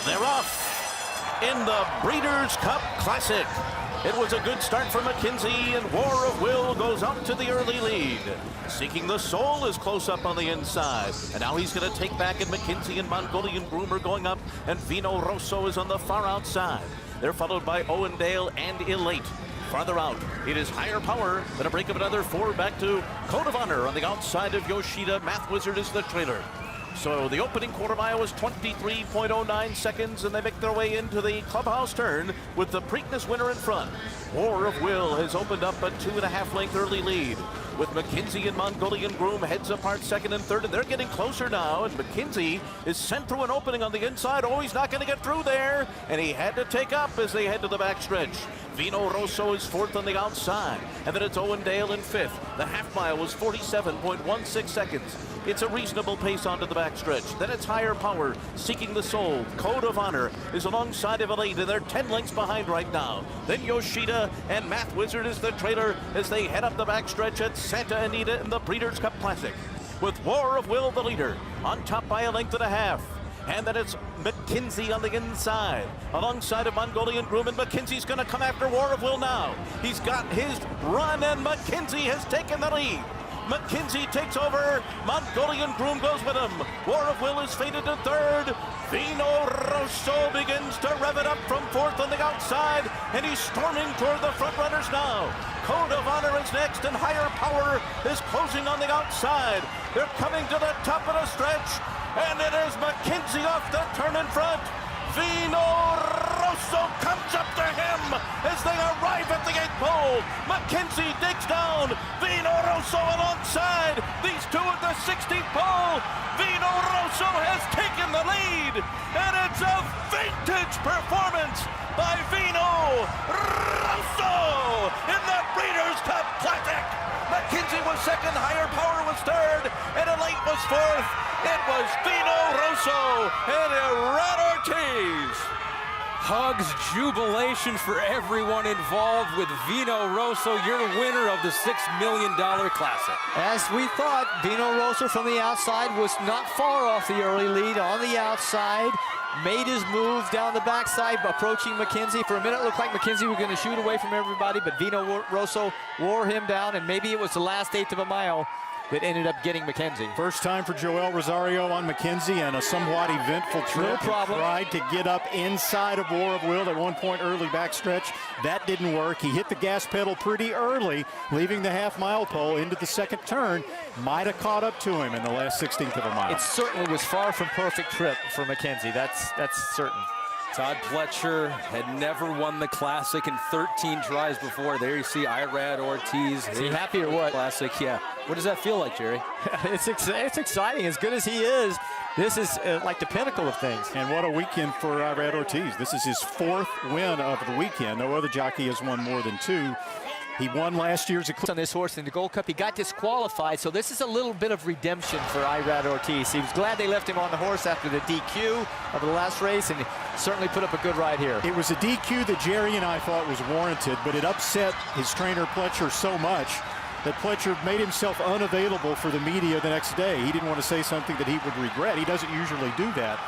They're off in the Breeders' Cup Classic. It was a good start for McKenzie, and War of Will goes out to the early lead. Seeking the Soul is close up on the inside, and now he's going to take back, and McKenzie and Mongolian Groom are going up, and Vino Rosso is on the far outside. They're followed by Owendale and Elate. Farther out, it is Higher Power, but a break of another 4 back to Code of Honor on the outside of Yoshida. Math Wizard is the trailer. So the opening quarter mile was 23.09 seconds, and they make their way into the clubhouse turn with the Preakness winner in front. War of Will has opened up a 2.5 length early lead, with McKenzie and Mongolian Groom heads apart second and third, and they're getting closer now, and McKenzie is sent through an opening on the inside. Oh, he's not going to get through there, and he had to take up as they head to the backstretch. Vino Rosso is fourth on the outside, and then it's Owendale in fifth. The half mile was 47.16 seconds. It's a reasonable pace onto the backstretch. Then it's Higher Power, Seeking the Soul. Code of Honor is alongside of Elite, and they're 10 lengths behind right now. Then Yoshida and Math Wizard is the trailer as they head up the backstretch at Santa Anita in the Breeders' Cup Classic, with War of Will the leader, on top by a length and a half. And then it's McKenzie on the inside, alongside of Mongolian Groom, and McKenzie's going to come after War of Will now. He's got his run, and McKenzie has taken the lead. McKenzie takes over. Mongolian Groom goes with him. War of Will is faded to third. Vino Rosso begins to rev it up from fourth on the outside, and he's storming toward the front runners now. Code of Honor is next, and Higher Power is closing on the outside. They're coming to the top of the stretch, and it is McKenzie off the turn in front. Vino Rosso comes up to him as they arrive at the 8th pole. McKenzie digs down. Vino Rosso alongside. These two at the 16th pole. Vino Rosso has taken the lead, and it's a vintage performance by Vino Rosso in the Breeders' Cup Classic. McKenzie was second, Higher Power was third, and Elite was fourth. It was Vino Rosso and Irad Ortiz. Hugs, jubilation for everyone involved with Vino Rosso, your winner of the $6 million Classic. As we thought, Vino Rosso from the outside was not far off the early lead. On the outside, made his move down the backside, approaching McKenzie. For a minute, it looked like McKenzie was going to shoot away from everybody, but Vino Rosso wore him down, and maybe it was the last 1/8 of a mile that ended up getting McKenzie. First time for Joel Rosario on McKenzie, and a somewhat eventful trip. No problem. He tried to get up inside of War of Will at one point early backstretch. That didn't work. He hit the gas pedal pretty early, leaving the half-mile pole into the second turn. Might have caught up to him in the last 16th of a mile. It certainly was far from perfect trip for McKenzie. That's certain. Todd Pletcher had never won the Classic in 13 tries before. There you see Irad Ortiz. Is he happy or what? Classic, yeah. What does that feel like, Jerry? It's exciting. As good as he is, this is like the pinnacle of things. And what a weekend for Irad Ortiz. This is his 4th win of the weekend. No other jockey has won more than 2. He won last year's on this horse in the Gold Cup. He got disqualified, so this is a little bit of redemption for Irad Ortiz. He was glad they left him on the horse after the DQ of the last race, and he certainly put up a good ride here. It was a DQ that Jerry and I thought was warranted, but it upset his trainer Pletcher so much that Pletcher made himself unavailable for the media the next day. He didn't want to say something that he would regret. He doesn't usually do that.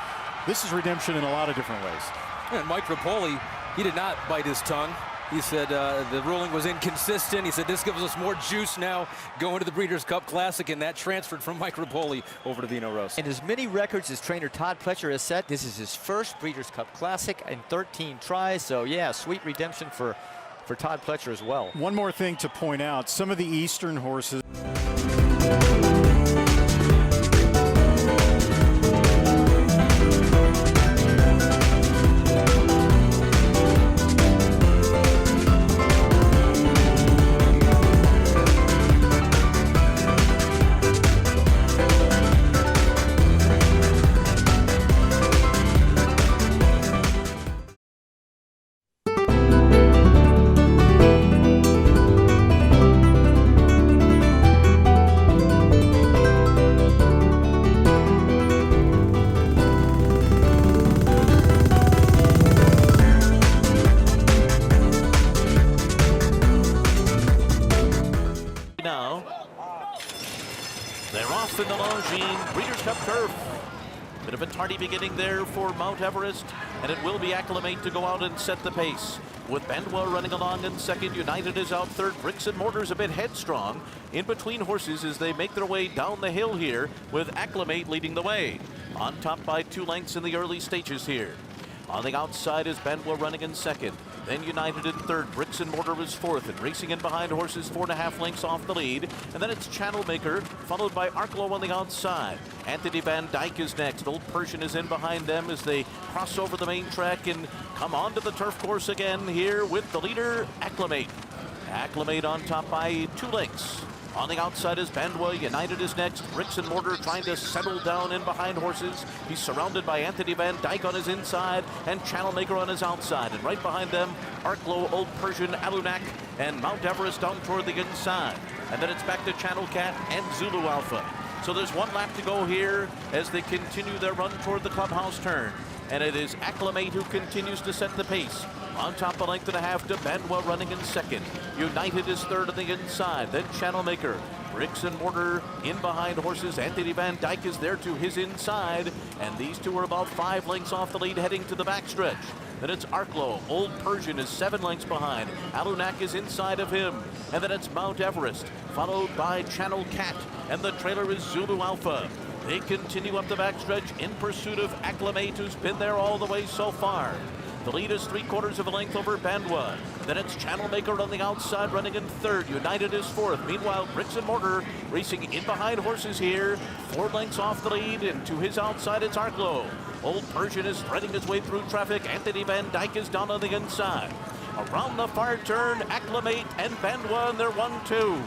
This is redemption in a lot of different ways. And Mike Rapoli, he did not bite his tongue. He said the ruling was inconsistent. He said this gives us more juice now going to the Breeders' Cup Classic, and that transferred from Mike Rapoli over to Vino Rosso. And as many records as trainer Todd Pletcher has set, this is his first Breeders' Cup Classic in 13 tries. So yeah, sweet redemption for Todd Pletcher as well. One more thing to point out, some of the Eastern horses off in the Longines Breeders' Cup turf. Bit of a tardy beginning there for Mount Everest, and it will be Acclimate to go out and set the pace. With Bandwa running along in second, United is out third. Bricks and Mortar's a bit headstrong in between horses as they make their way down the hill here, with Acclimate leading the way. On top by 2 lengths in the early stages here. On the outside is Bandwa running in second. Then United in third. Bricks and Mortar is fourth. And racing in behind horses 4.5 lengths off the lead. And then it's Channel Maker, followed by Arklow on the outside. Anthony Van Dyke is next. Old Persian is in behind them as they cross over the main track and come onto the turf course again here with the leader, Acclimate. Acclimate on top by 2 lengths. On the outside is Bandwa. United is next. Bricks and Mortar trying to settle down in behind horses. He's surrounded by Anthony Van Dyke on his inside and Channel Maker on his outside. And right behind them, Arklow, Old Persian, Alunak, and Mount Everest down toward the inside. And then it's back to Channel Cat and Zulu Alpha. So there's 1 lap to go here as they continue their run toward the clubhouse turn. And it is Acclimate who continues to set the pace. On top, 1.5 lengths to Bandwa running in second. United is third on the inside. Then Channel Maker. Bricks and Mortar in behind horses. Anthony Van Dyke is there to his inside. And these two are about 5 lengths off the lead heading to the backstretch. Then it's Arklow. Old Persian is 7 lengths behind. Alunak is inside of him. And then it's Mount Everest, followed by Channel Cat. And the trailer is Zulu Alpha. They continue up the backstretch in pursuit of Acclimate, who's been there all the way so far. The lead is 3/4 of a length over Bandwa. Then it's Channel Maker on the outside running in third. United is fourth. Meanwhile, Bricks and Mortar racing in behind horses here. 4 lengths off the lead, and to his outside it's Arklow. Old Persian is threading his way through traffic. Anthony Van Dyke is down on the inside. Around the far turn, Acclimate and Bandwa, and they're 1-2.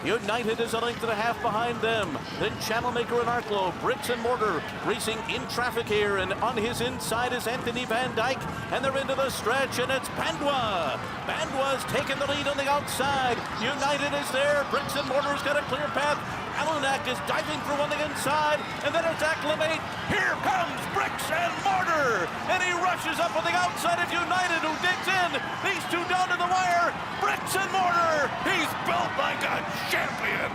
United is 1.5 lengths behind them. Then Channel Maker and Arklow. Bricks and Mortar racing in traffic here, and on his inside is Anthony Van Dyke, and they're into the stretch, and it's Bandwa. Bandwa's taking the lead on the outside. United is there. Bricks and Mortar's got a clear path. Alunak is diving through on the inside, and then it's Acclimate. Here comes Bricks and Mortar, and he rushes up on the outside of United, who digs in. These two down to the wire. Bricks and Mortar. He's built like a champion.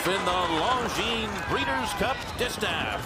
In the Longines Breeders' Cup Distaff.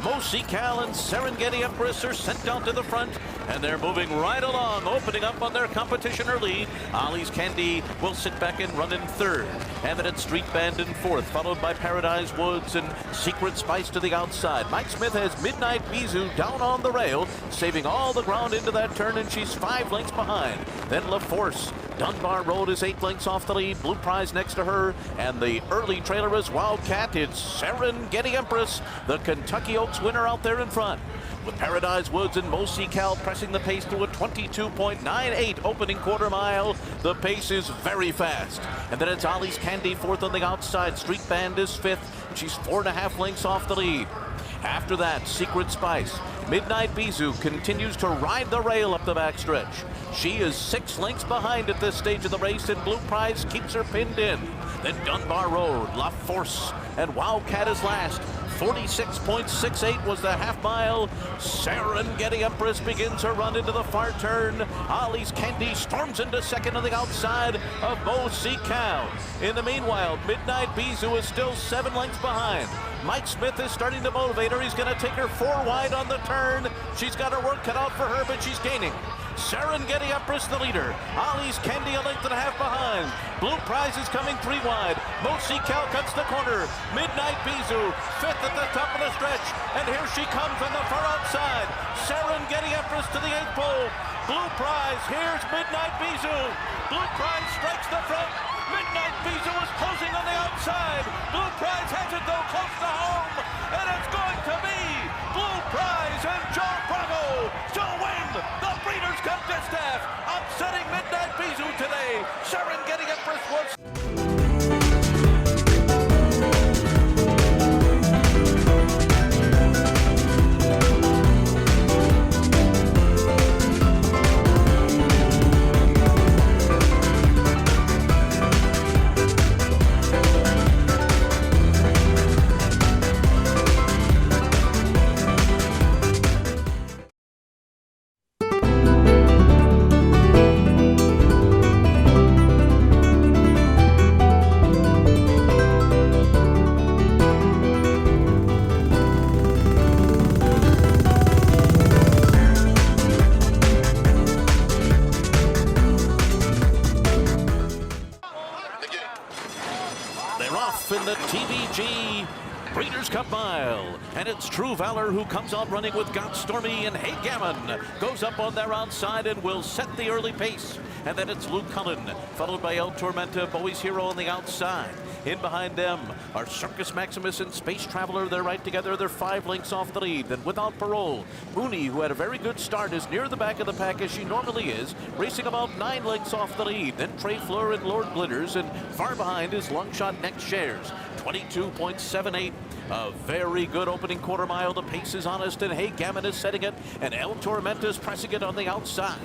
Moseecal and Serengeti Empress are sent down to the front, and they're moving right along, opening up on their competition early. Ollie's Candy will sit back and run in third. And then it's Street Band in fourth, followed by Paradise Woods and Secret Spice to the outside. Mike Smith has Midnight Bisou down on the rail, saving all the ground into that turn, and she's 5 lengths behind. Then La Force. Dunbar Road is 8 lengths off the lead. Blue Prize next to her. And the early trailer is Wildcat. It's Serengeti Empress, the Kentucky Oaks winner out there in front. With Paradise Woods and Moseecal pressing the pace to a 22.98 opening quarter mile. The pace is very fast. And then it's Ollie's Candy fourth on the outside. Street Band is fifth. She's 4.5 lengths off the lead. After that, Secret Spice. Midnight Bisou continues to ride the rail up the backstretch. She is 6 lengths behind at this stage of the race, and Blue Prize keeps her pinned in. Then Dunbar Road, La Force, and Wildcat is last. 46.68 was the half mile. Serengeti Empress begins her run into the far turn. Ollie's Candy storms into second on the outside of Moseecal. In the meanwhile, Midnight Bisou is still 7 lengths behind. Mike Smith is starting to motivate her. He's going to take her 4 wide on the turn. She's got her work cut out for her, but she's gaining. Serengeti Empress the leader. Ollie's Candy 1.5 lengths behind. Blue Prize is coming 3 wide. Moseecal cuts the corner. Midnight Bisou, 5th at the top of the stretch. And here she comes on the far outside. Serengeti Empress to the 8th pole. Blue Prize, here's Midnight Bisou. Blue Prize strikes the front. Midnight Bisou is closing on the outside. Blue Prize has it though, close to home. And it's going to be Blue Prize and Joe Bravo to win the Breeders' Cup Distaff, upsetting Midnight Bisou today. Sharon getting it for Swift. They're off in the TVG Breeders' Cup Mile, and it's True Valor who comes out running with Got Stormy, and Hey Gammon goes up on their outside and will set the early pace. And then it's Luke Cullen, followed by El Tormenta, Bowie's Hero on the outside. In behind them are Circus Maximus and Space Traveler. They're right together. They're 5 lengths off the lead. Then Without Parole, Mooney, who had a very good start, is near the back of the pack as she normally is, racing about 9 lengths off the lead. Then Trey Fleur and Lord Glitters, and far behind is Longshot Next Shares, 22.78. A very good opening quarter mile. The pace is honest, and Hey Gammon is setting it, and El Tormenta is pressing it on the outside.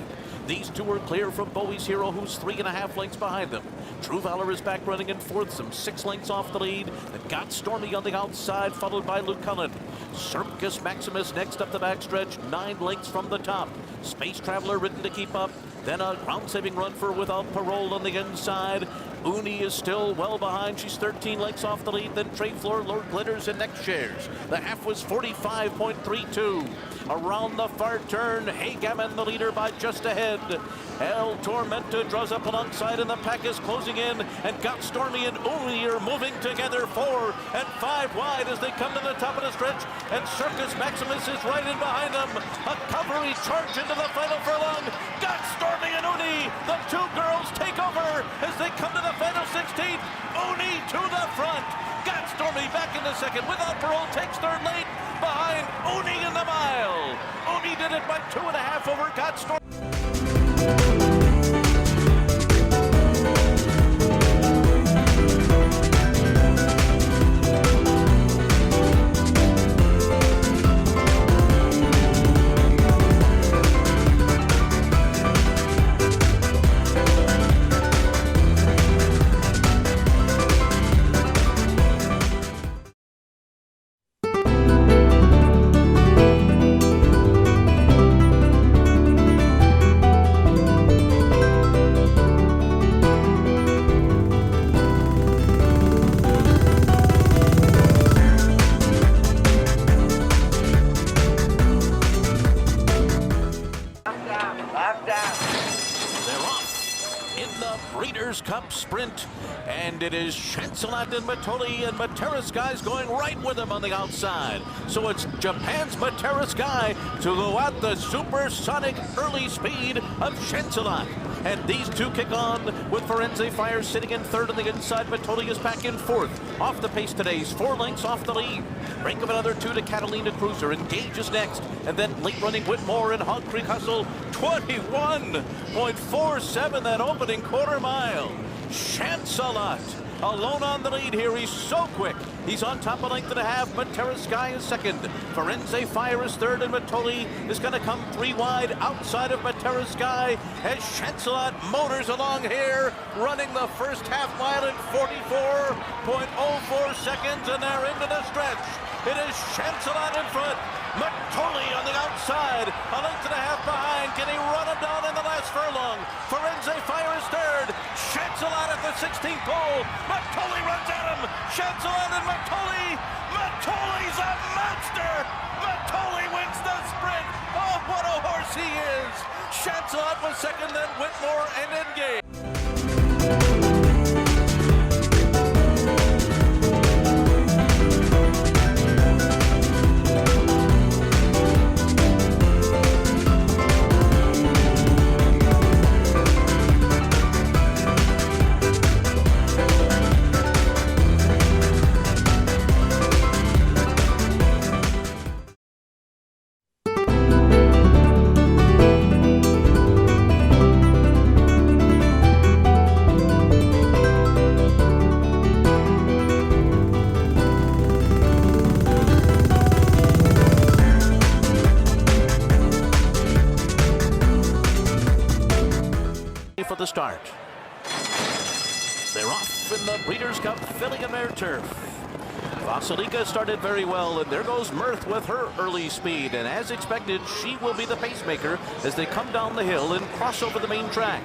These two are clear from Bowie's Hero, who's 3.5 lengths behind them. True Valor is back running in fourth, some 6 lengths off the lead. And Got Stormy on the outside, followed by Luke Cullen. Circus Maximus next up the backstretch, 9 lengths from the top. Space Traveler ridden to keep up. Then a ground-saving run for Without Parole on the inside. Uni is still well behind. She's 13 lengths off the lead. Then Trade Floor, Lord Glitters, and Next Shares. The half was 45.32. Around the far turn, Hey Gammon the leader by just ahead. El Tormenta draws up alongside, and the pack is closing in. And Got Stormy and Uni are moving together 4 and 5 wide as they come to the top of the stretch. And Circus Maximus is right in behind them. A cavalry charge into the final furlong. Got Stormy and Uni, the two girls take over as they come to the final 16th. Uni to the front. Got Stormy back in the second. Without Parole takes third late behind Uni in the mile. Uni did it by 2.5 over Got Stormy. Breeders' Cup Sprint, and it is Chancelat and Matoli, and Matera Sky's going right with him on the outside. So it's Japan's Matera Sky to go at the supersonic early speed of Chancelat. And these two kick on with Firenze Fire sitting in third on the inside. Matoli is back in fourth. Off the pace today, he's 4 lengths off the lead. Break of another 2 to Catalina Cruiser. Engage is next. And then late running Whitmore and Hog Creek Hustle. 21.47 that opening quarter mile. Chancelat alone on the lead here. He's so quick. He's on top a length and a half. Matera Sky is second. Firenze Fire is third, and Matoli is going to come 3 wide outside of Matera Sky as Chancelat motors along here, running the first half mile in 44.04 seconds, and they're into the stretch. It is Chancelat in front. Matoli on the outside, a length and a half behind. Can he run him down in the last furlong? Firenze Fire is third. Chancelat at the 16th pole. Matoli runs at him. Chancelat and Matoli. Matoli's a monster. Matoli wins the sprint. Oh, what a horse he is. Chancelat was second, then Whitmore and Engage. for the start. They're off in the Breeders' Cup Filly and Mare Turf. Vasilika started very well, and there goes Mirth with her early speed. And as expected, she will be the pacemaker as they come down the hill and cross over the main track.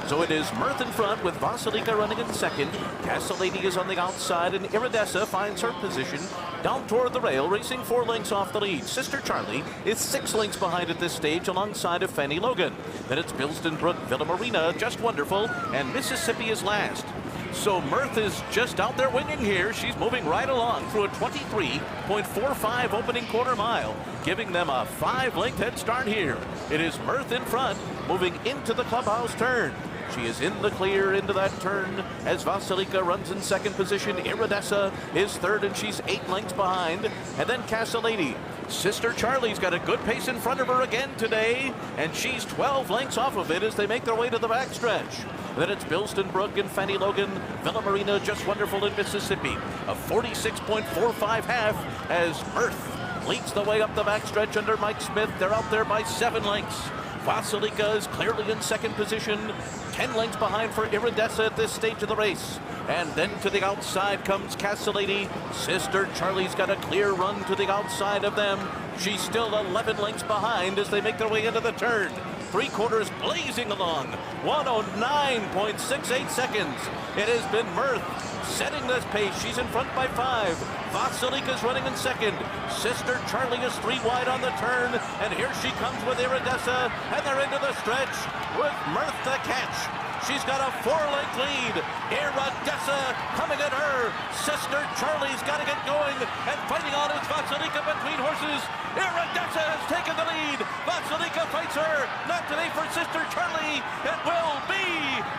So it is Mirth in front with Vasilika running in second. Castle Lady is on the outside, and Iridessa finds her position down toward the rail, racing 4 lengths off the lead. Sister Charlie is 6 lengths behind at this stage alongside of Fanny Logan. Then it's Bilston Brook, Villa Marina, Just Wonderful, and Mississippi is last. So Mirth is just out there winging here. She's moving right along through a 23.45 opening quarter mile, giving them a 5-length head start here. It is Mirth in front, moving into the clubhouse turn. She is in the clear into that turn as Vasilika runs in second position. Iridessa is third, and she's 8 lengths behind. And then Castle Lady. Sister Charlie's got a good pace in front of her again today, and she's 12 lengths off of it as they make their way to the backstretch. Then it's Bilston Brook and Fanny Logan, Villa Marina, Just Wonderful in Mississippi. A 46.45 half as Mirth leads the way up the backstretch under Mike Smith. They're out there by 7 lengths. Vasilika is clearly in second position, 10 lengths behind for Iridessa at this stage of the race. And then to the outside comes Castle Lady. Sister Charlie's got a clear run to the outside of them. She's still 11 lengths behind as they make their way into the turn. 3/4 blazing along, 109.68 seconds. It has been Mirth setting this pace. She's in front by 5. Vasilika's running in second. Sister Charlie is 3 wide on the turn, and here she comes with Iridessa, and they're into the stretch with Mirth to catch. She's got a 4-length lead. Iridessa coming at her. Sister Charlie's got to get going, and fighting on is Vasilika between horses. Iridessa has taken the lead. Vasilika fights her. Not today for Sister Charlie. It will be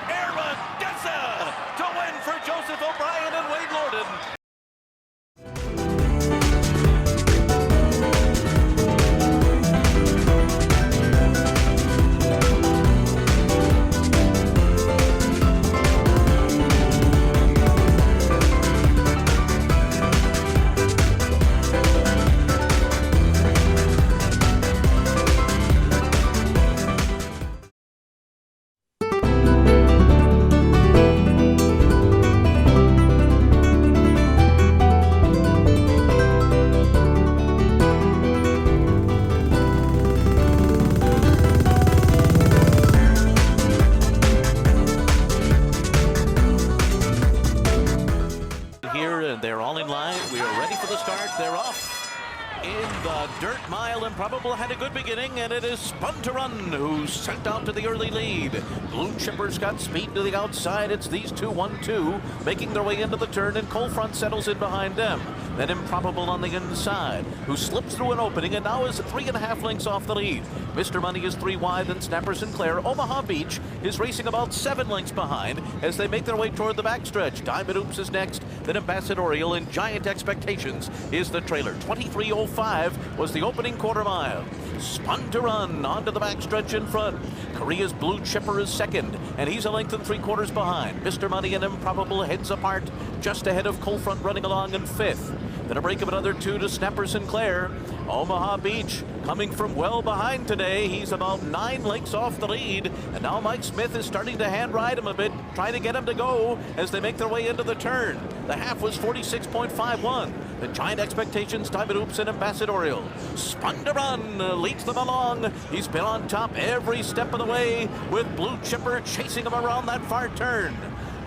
Iridessa to win for Joseph O'Brien and Wade Lorden. They're all in line. We are ready for the start. They're off in the dirt mile. Improbable had a good beginning, and it is Spun to Run who sent out to the early lead. Blue Chipper's got speed to the outside. It's these two, 1-2, making their way into the turn, and Cold Front settles in behind them. Then Improbable on the inside, who slips through an opening and now is 3.5 lengths off the lead. Mr. Money is 3 wide, then Snapper Sinclair. Omaha Beach is racing about 7 lengths behind as they make their way toward the backstretch. Diamond Oops is next, then Ambassadorial, and Giant Expectations is the trailer. 23.05 was the opening quarter mile. Spun to Run onto the backstretch in front. Korea's Blue Chipper is second, and he's a length and 3/4 behind. Mr. Money and Improbable heads apart, just ahead of Cold Front running along in 5th. Then a break of another 2 to Snapper Sinclair. Omaha Beach coming from well behind today. He's about 9 lengths off the lead, and now Mike Smith is starting to hand ride him a bit, trying to get him to go as they make their way into the turn. The half was 46.51. The Giant Expectations, Diamond Oops, and Ambassadorial. Spun to Run leads them along. He's been on top every step of the way, with Blue Chipper chasing him around that far turn.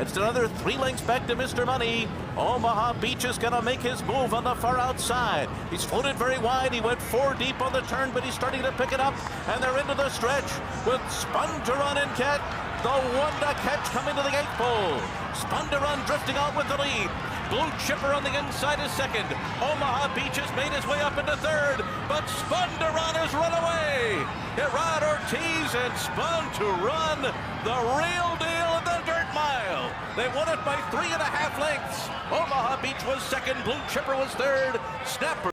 It's another 3 lengths back to Mr. Money. Omaha Beach is going to make his move on the far outside. He's floated very wide. He went 4 deep on the turn, but he's starting to pick it up, and they're into the stretch with Spun to Run and Cat. The one to catch coming to the 8th pole. Spun to Run drifting out with the lead. Blue Chipper on the inside is second. Omaha Beach has made his way up into 3rd, but Spun to Run has run away. Gerard Ortiz and Spun to Run, the real deal in the dirt mile. They won it by 3.5 lengths. Omaha Beach was second, Blue Chipper was 3rd. Snapper.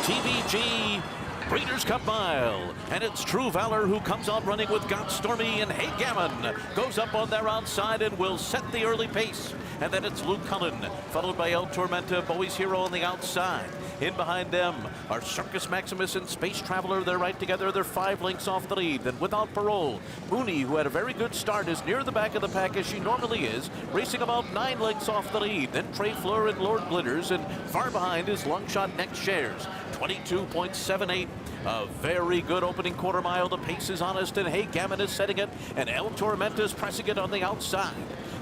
TVG Breeders' Cup Mile, and it's True Valor who comes out running with Got Stormy, and Hey Gammon goes up on their outside and will set the early pace. And then it's Luke Cullen, followed by El Tormenta, Bowie's Hero on the outside. In behind them are Circus Maximus and Space Traveler. They're right together. They're 5 lengths off the lead. Then Without Parole, Uni, who had a very good start, is near the back of the pack as she normally is, racing about 9 lengths off the lead. Then Trey Fleur and Lord Glitters, and far behind is Longshot Next Shares. 22.78. A very good opening quarter mile. The pace is honest, and Hey Gammon is setting it, and El Tormenta is pressing it on the outside.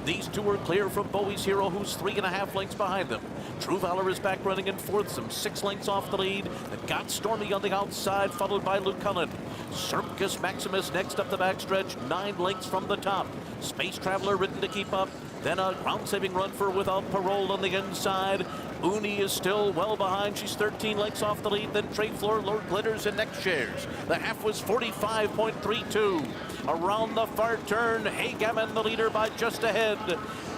These two are clear from Bowie's Hero, who's 3.5 lengths behind them. True Valor is back running in fourth, some 6 lengths off the lead. And Got Stormy on the outside, followed by Luke Cullen. Circus Maximus next up the backstretch, 9 lengths from the top. Space Traveler ridden to keep up. Then a ground-saving run for Without Parole on the inside. Uni is still well behind. She's 13 lengths off the lead. Then Trade Floor, Lord Glitters, and Next Shares. The half was 45.32. Around the far turn, Hey Gammon the leader by just ahead.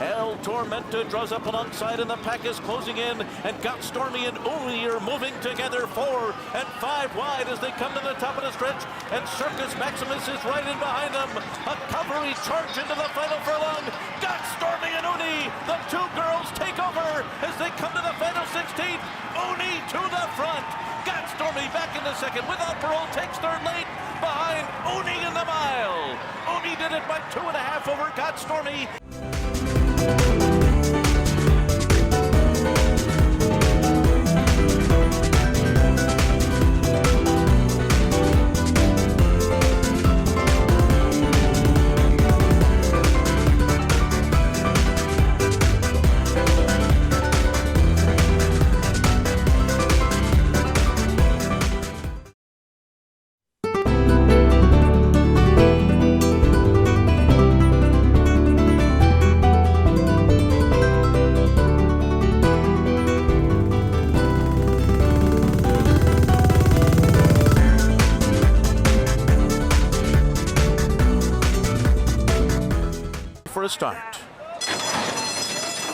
El Tormenta draws up alongside, and the pack is closing in. And Got Stormy and Uni are moving together 4 and 5 wide as they come to the top of the stretch. And Circus Maximus is right in behind them. A cavalry charge into the final furlong. Got Stormy and Uni, the two girls take over as they come to the final 16th. Uni to the front. Got Stormy back in the second. Without Parole takes third late behind Uni in the mile. Uni did it by 2.5 over Got Stormy. For a start.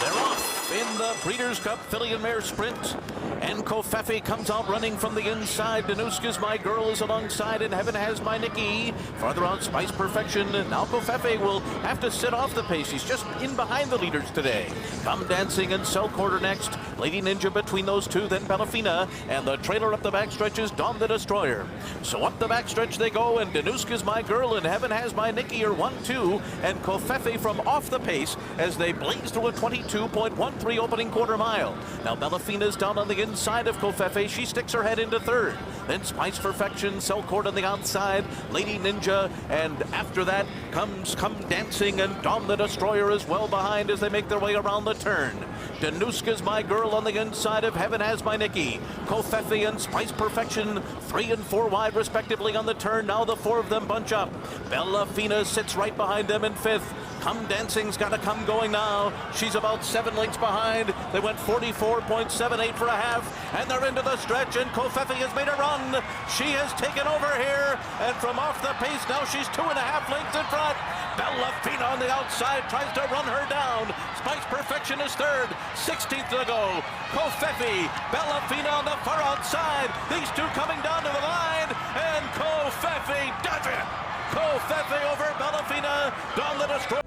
They're off in the Breeders' Cup Filly and Mare Sprint. And Kofefe comes out running from the inside. Danuska's My Girl is alongside, and Heaven Has My Nikki. Farther out, Spice Perfection. Now Kofefe will have to sit off the pace. He's just in behind the leaders today. Come Dancing and Cell Quarter next. Lady Ninja between those two, then Bellafina. And the trailer up the backstretch is Dawn the Destroyer. So up the backstretch they go, and Danuska's My Girl and Heaven Has My Nikki are 1-2. And Kofefe from off the pace as they blaze through a 22.13 opening quarter mile. Now Bellafina's down on the inside of Kofefe. She sticks her head into third. Then Spice Perfection, Cellcourt on the outside, Lady Ninja, and after that comes Come Dancing, and Dawn the Destroyer is well behind as they make their way around the turn. Danuska's My Girl on the inside of Heaven Has My Nikki. Kofefe and Spice Perfection 3 and 4 wide respectively on the turn. Now the 4 of them bunch up. Bellafina sits right behind them in 5th. Come Dancing's got to come going now. She's about 7 lengths behind. They went 44.78 for a half, and they're into the stretch, and Kofefe has made a run. She has taken over here, and from off the pace now she's 2.5 lengths in front. Bellafina on the outside tries to run her down. Spice Perfection is third, 16th to go. Kofefe, Bellafina on the far outside. These two coming down to the line, and Kofefe does it. Kofefe over Bellafina. Dawn the Destroyer